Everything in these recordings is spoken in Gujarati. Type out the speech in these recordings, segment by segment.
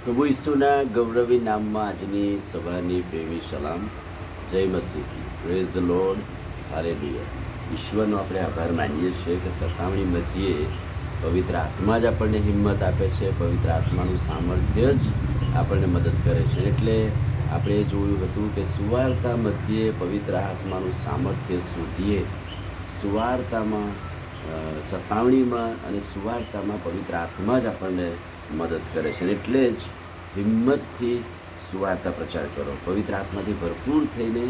પ્રભુ ઈસુના ગૌરવી નામમાં આજની સવારની પ્રેમી સલામ. જય મસીહી. Praise the Lord. હાલેલુયા. ઈશ્વરનો આપણે આભાર માનીએ છીએ કે સતામણી મધ્યે પવિત્ર આત્મા જ આપણને હિંમત આપે છે. પવિત્ર આત્માનું સામર્થ્ય જ આપણને મદદ કરે છે. એટલે આપણે જોયું હતું કે સુવાર્તા મધ્યે પવિત્ર આત્માનું સામર્થ્ય શોધીએ. સુવાર્તામાં સતાવણીમાં અને સુવાર્તામાં પવિત્ર આત્મા જ આપણને મદદ કરે છે. એટલે જ હિંમતથી સુવાર્તા પ્રચાર કરો. પવિત્ર આત્માથી ભરપૂર થઈને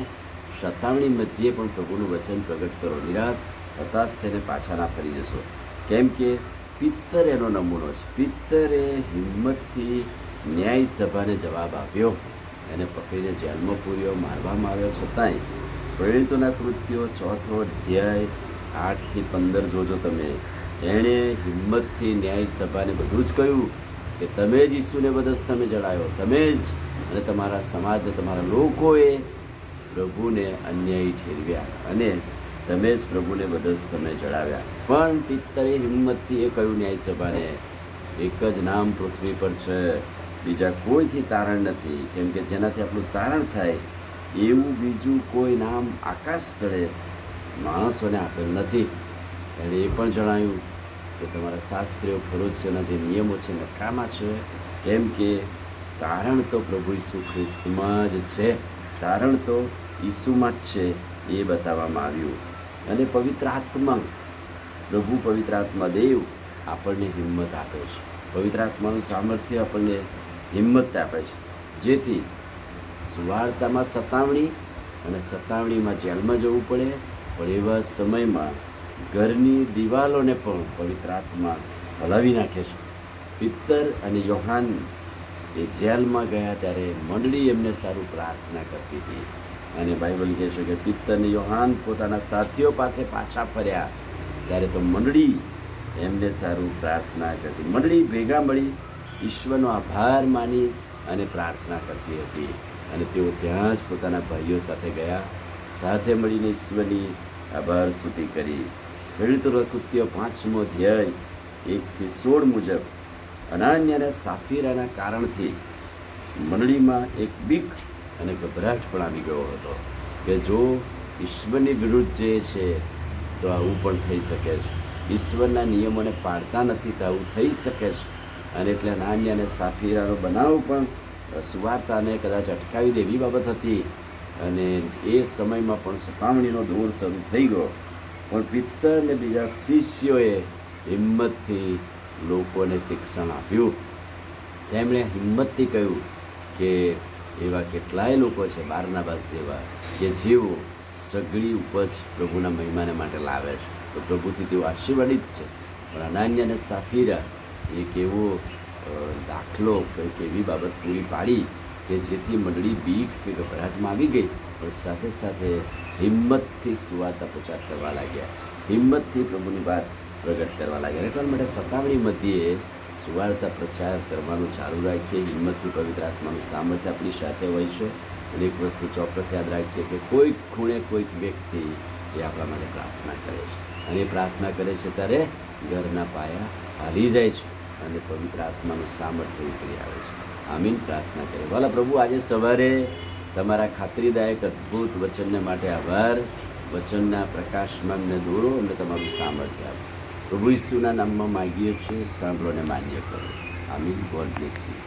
સતાવણી મધ્યે પણ પ્રભુનું વચન પ્રગટ કરો. નિરાશ હતાશ થઈને પાછા ના ફરી જશો. કેમ કે પિત્તર એનો નમૂનો છે. પિત્તરે હિંમતથી ન્યાય સભાને જવાબ આપ્યો. એને પકડીને જેલમાં પૂર્યો, મારવામાં આવ્યો. છતાંય પ્રેરિતોના કૃત્યો 4 અધ્યાય 8 થી 15 જોજો તમે. એણે હિંમતથી ન્યાય સભાને બધું જ કહ્યું કે તમે જ ઈસુને વધસ્તંભે જડાયો, તમે જ અને તમારા સમાજને, તમારા લોકોએ પ્રભુને અન્યાયી ઠેરવ્યા અને તમે જ પ્રભુને વધસ્તંભે જડાવ્યા. પણ પિત્તરે હિંમતથી એ કહ્યું ન્યાય સભાને, એક જ નામ પૃથ્વી પર છે, બીજા કોઈથી તારણ નથી. કેમ કે જેનાથી આપણું તારણ થાય એવું બીજું કોઈ નામ આકાશ તળે માણસોને આપેલ નથી. એણે એ પણ જણાવ્યું કે તમારા શાસ્ત્રીઓ ફરોશીઓના જે નિયમો છે નકામા છે. કેમ કે તારણ તો પ્રભુ ઈસુ ખ્રિસ્તમાં જ છે. તારણ તો ઈસુમાં જ છે એ બતાવવામાં આવ્યું. અને પવિત્ર આત્મા, પ્રભુ પવિત્ર આત્મા દેવ આપણને હિંમત આપે છે. પવિત્ર આત્માનું સામર્થ્ય આપણને હિંમત આપે છે, જેથી સુવાર્તામાં સતાવણી અને સતાવણીમાં જેલમાં જવું પડે, પણ એવા સમયમાં ઘરની દિવાલોને પણ પવિત્ર આત્મા હલાવી નાખે છે. પિત્તર અને યોહાન એ જેલમાં ગયા ત્યારે મંડળી એમને સારું પ્રાર્થના કરતી હતી. અને બાઇબલ કહે છે કે પિત્તર અને યોહાન પોતાના સાથીઓ પાસે પાછા ફર્યા ત્યારે તો મંડળી એમને સારું પ્રાર્થના કરતી. મંડળી ભેગા મળી ઈશ્વરનો આભાર માની અને પ્રાર્થના કરતી હતી. અને તેઓ ત્યાં જ પોતાના ભાઈઓ સાથે ગયા, સાથે મળીને ઈશ્વરની આભાર સ્તુતિ કરી. પ્રેરિતોના કૃત્યો 5મો અધ્યાય 1 થી 16 મુજબ અનાન્ય અને સાફીરાના કારણથી મંડળીમાં એક બીક અને ગભરાટ પણ આવી ગયો હતો કે જો ઈશ્વરની વિરુદ્ધ જે છે તો આવું પણ થઈ શકે છે. ઈશ્વરના નિયમોને પાળતા નથી તો આવું થઈ શકે છે. અને એટલે અનાન્ય અને સાફીરાનો બનાવ પણ સુવાર્તાને કદાચ અટકાવી દેવી બાબત હતી. અને એ સમયમાં પણ સતાવણીનો દોર શરૂ થઈ ગયો. પણ પિત્તર અને બીજા શિષ્યોએ હિંમતથી લોકોને શિક્ષણ આપ્યું. તેમણે હિંમતથી કહ્યું કે એવા કેટલાય લોકો છે બારનાબાસ જેવા કે જેઓ સઘળી ઉપજ પ્રભુના મહિમાને માટે લાવે છે. તો પ્રભુથી તેઓ આશીર્વાદિત છે. પણ અનાન્ય અને સાફીરા એક એવો દાખલો કંઈક એવી બાબત પૂરી પાડી કે જેથી મંડળી બીક કે ગભરાટમાં આવી ગઈ, પણ સાથે સાથે હિંમતથી સુવાર્તા પ્રચાર કરવા લાગ્યા. હિંમતથી પ્રભુની વાત પ્રગટ કરવા લાગ્યા. એટલા માટે સતાવણી મધ્યે સુવાર્તા પ્રચાર કરવાનું ચાલુ રાખીએ. હિંમતથી પવિત્ર આત્માનું સામર્થ્ય આપણી સાથે હોય છે. અને એક વસ્તુ ચોક્કસ યાદ રાખીએ કે કોઈક ખૂણે કોઈક વ્યક્તિ એ આપણા માટે પ્રાર્થના કરે છે. અને એ પ્રાર્થના કરે છે ત્યારે ઘરના પાયા હાલી જાય છે અને પવિત્ર આત્માનું સામર્થ્ય ઉતરી આવે છે. આમીન. પ્રાર્થના કરે. વાલા પ્રભુ, આજે સવારે તમારા ખાતરીદાયક અદ્ભુત વચનને માટે આભાર. વચનના પ્રકાશમાં અમને દોરો, અમને તમારું સામર્થ્ય આપો. પ્રભુ ઈસુના નામમાં માગીએ છીએ, સાંભળો અને માન્ય કરો. આમીન. God bless you.